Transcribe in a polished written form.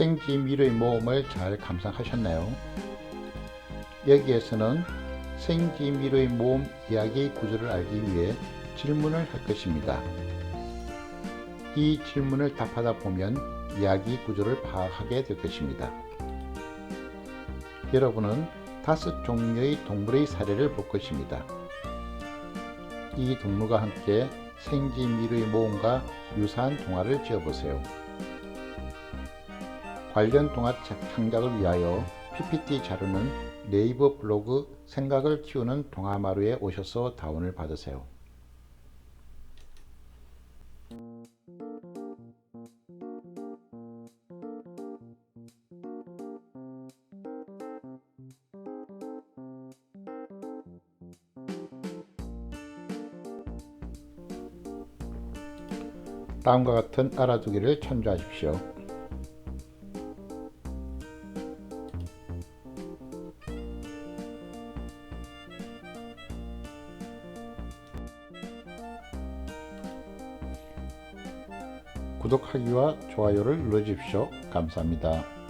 생지밀의 모음을 잘 감상하셨나요? 여기에서는 생지밀의 모음 이야기 구조를 알기 위해 질문을 할 것입니다. 이 질문을 답하다 보면 이야기 구조를 파악하게 될 것입니다. 여러분은 5종류의 동물의 사례를 볼 것입니다. 이 동물과 함께 생지밀의 모음과 유사한 동화를 지어보세요. 관련 동화 창작을 위하여 PPT 자료는 네이버 블로그 생각을 키우는 동화마루에 오셔서 다운을 받으세요. 다음과 같은 알아두기를 참조하십시오. 구독하기와 좋아요를 눌러주십시오. 감사합니다.